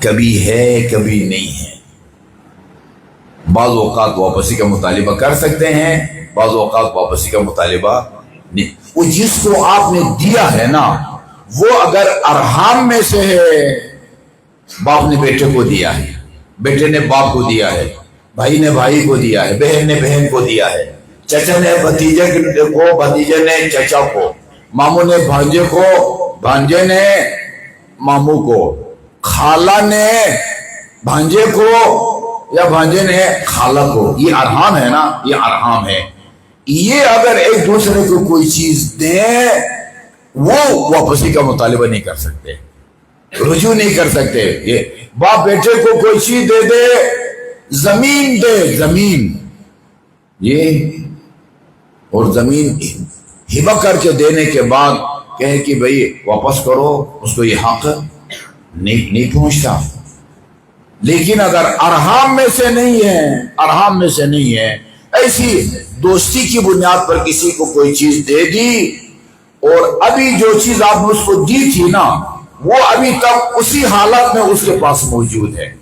کبھی ہے کبھی نہیں ہے. بعض اوقات واپسی کا مطالبہ کر سکتے ہیں، بعض اوقات واپسی کا مطالبہ نہیں. وہ جس کو آپ نے دیا ہے نا، وہ اگر ارحام میں سے ہے، باپ نے بیٹے کو دیا ہے، بیٹے نے باپ کو دیا ہے، بھائی نے بھائی کو دیا ہے، بہن نے بہن کو دیا ہے، چچا نے بھتیجے کو، بھتیجے نے چچا کو، ماموں نے بھانجے کو، بھانجے نے ماموں کو، خالہ نے بھانجے کو یا بھانجے نے خالہ کو. یہ ارحام ہے نا، یہ ارحام ہے. یہ اگر ایک دوسرے کو کوئی چیز دیں، وہ واپسی کا مطالبہ نہیں کر سکتے، رجوع نہیں کر سکتے. یہ باپ بیٹے کو کوئی چیز دے دے، زمین دے، زمین، یہ اور زمین ہبہ کر کے دینے کے بعد کہے کہ بھئی واپس کرو، اس کو یہ حق نہیں پہنچتا. لیکن اگر ارحام میں سے نہیں ہے، ارحام میں سے نہیں ہے، ایسی دوستی کی بنیاد پر کسی کو کوئی چیز دے دی، اور ابھی جو چیز آپ نے اس کو دی تھی نا، وہ ابھی تک اسی حالت میں اس کے پاس موجود ہے.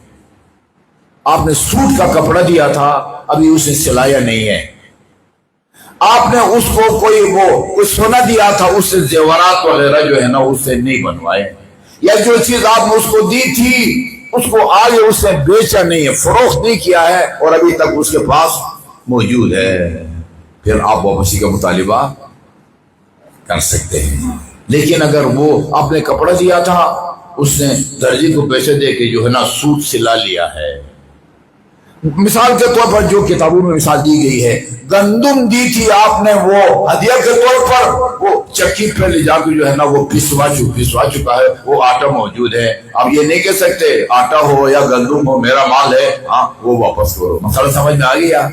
آپ نے سوٹ کا کپڑا دیا تھا، ابھی اسے سلایا نہیں ہے. آپ نے اس کو کوئی سونا دیا تھا، اس سے زیورات وغیرہ جو ہے نا اس سے نہیں بنوائے. یا جو چیز آپ نے اس کو دی تھی، اس کو آگے اس نے بیچا نہیں ہے، فروخت نہیں کیا ہے، اور ابھی تک اس کے پاس موجود ہے، پھر آپ واپسی کا مطالبہ کر سکتے ہیں. لیکن اگر وہ آپ نے کپڑا دیا تھا، اس نے درزی کو پیسے دے کے جو ہے نا سوٹ سلا لیا ہے. مثال کے طور پر جو کتابوں میں مثال دی گئی ہے، گندم دی تھی آپ نے، وہ ہدیہ کے طور پر وہ چکی پہ لے جا کے جو ہے نا وہ پسوا چکا ہے، وہ آٹا موجود ہے. اب یہ نہیں کہہ سکتے آٹا ہو یا گندم ہو میرا مال ہے، ہاں وہ واپس کرو. مسئلہ سمجھ میں آ گیا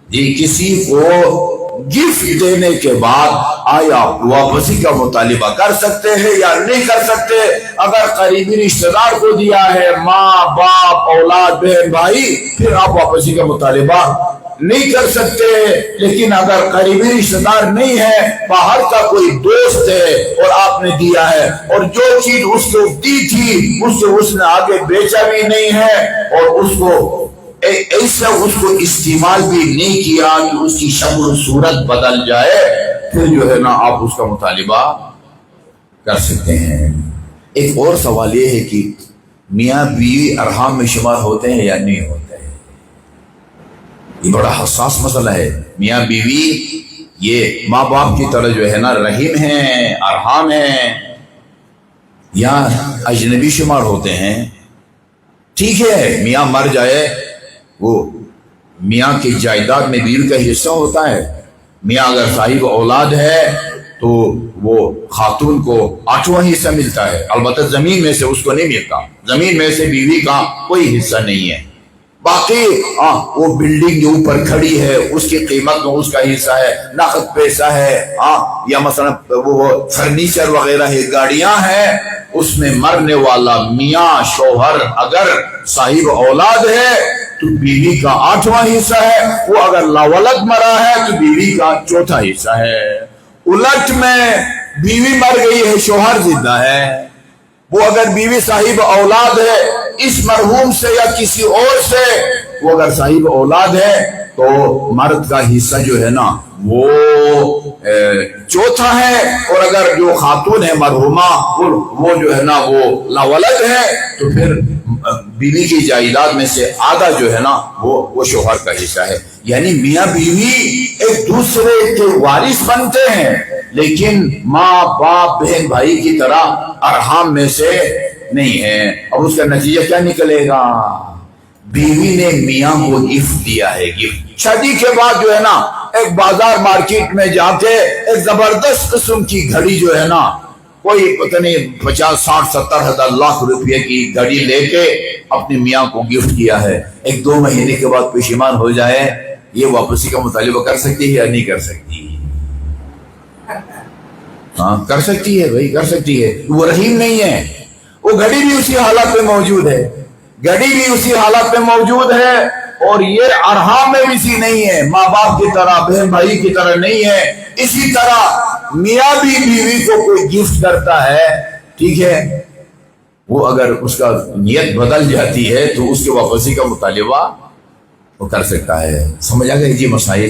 جی؟ کسی کو گفٹ دینے کے بعد آیا واپسی کا مطالبہ کر سکتے ہیں یا نہیں کر سکتے؟ اگر قریبی رشتہ دار کو دیا ہے، ماں باپ اولاد بہن بھائی، پھر آپ واپسی کا مطالبہ نہیں کر سکتے. لیکن اگر قریبی رشتہ دار نہیں ہے، باہر کا کوئی دوست ہے اور آپ نے دیا ہے، اور جو چیز اس کو دی تھی اس نے آگے بیچا بھی نہیں ہے، اور اس کو ایسا اس کو استعمال بھی نہیں کیا کہ اس کی شکل و صورت بدل جائے، پھر جو ہے نا آپ اس کا مطالبہ کر سکتے ہیں. ایک اور سوال یہ ہے کہ میاں بیوی ارحام میں شمار ہوتے ہیں یا نہیں ہوتے ہیں؟ یہ بڑا حساس مسئلہ ہے. میاں بیوی یہ ماں باپ کی طرح جو ہے نا رحم ہیں، ارحام ہیں، یا اجنبی شمار ہوتے ہیں. ٹھیک ہے، میاں مر جائے، وہ میاں کی جائیداد میں بیوی کا حصہ ہوتا ہے. میاں اگر صاحب اولاد ہے تو وہ خاتون کو 8واں حصہ ملتا ہے. البتہ زمین میں سے اس کو نہیں ملتا، زمین میں سے بیوی کا کوئی حصہ نہیں ہے. باقی وہ بلڈنگ جو اوپر کھڑی ہے اس کی قیمت میں اس کا حصہ ہے، نقد پیسہ ہے، یا مثلا وہ فرنیچر وغیرہ ہے، گاڑیاں ہیں، اس میں مرنے والا میاں شوہر اگر صاحب اولاد ہے تو بیوی کا 8واں حصہ ہے. وہ اگر لاولد مرا ہے تو بیوی کا 4تھا حصہ ہے. الٹ میں بیوی مر گئی ہے، شوہر زندہ ہے، وہ اگر بیوی صاحب اولاد ہے اس مرحوم سے یا کسی اور سے، وہ اگر صاحب اولاد ہے تو مرد کا حصہ جو ہے نا وہ 4تھا ہے. اور اگر جو خاتون ہے مرحومہ وہ جو ہے نا وہ لاولد ہے تو پھر بیوی کی جائیداد میں سے آدھا جو ہے نا وہ شوہر کا حصہ ہے. یعنی میاں بیوی ایک دوسرے کے وارث بنتے ہیں، لیکن ماں باپ بہن بھائی کی طرح ارحام میں سے نہیں ہے. اب اس کا نتیجہ کیا نکلے گا؟ بیوی نے میاں کو گفٹ دیا ہے. گفٹ شادی کے بعد جو ہے نا ایک بازار مارکیٹ میں جا کے ایک زبردست قسم کی گھڑی جو ہے نا، کوئی پتہ نہیں 50 60 70 ہزار لاکھ روپے کی گھڑی لے کے اپنے میاں کو گفٹ کیا ہے. 1-2 مہینے کے بعد پشیمان ہو جائے، یہ واپسی کا مطالبہ کر سکتی ہے یا نہیں کر سکتی؟ ہاں کر سکتی ہے بھائی، کر سکتی ہے. وہ رحیم نہیں ہے، وہ گھڑی بھی اسی حالت میں موجود ہے، گھڑی بھی اسی حالت میں موجود ہے، اور یہ ارحام میں بھی نہیں ہے، ماں باپ کی طرح بہن بھائی کی طرح نہیں ہے. اسی طرح میاں بھی بیوی کو کوئی گفٹ کرتا ہے، ٹھیک ہے، وہ اگر اس کا نیت بدل جاتی ہے تو اس کے واپسی کا مطالبہ وہ کر سکتا ہے. سمجھ آ گئی جی مسائل؟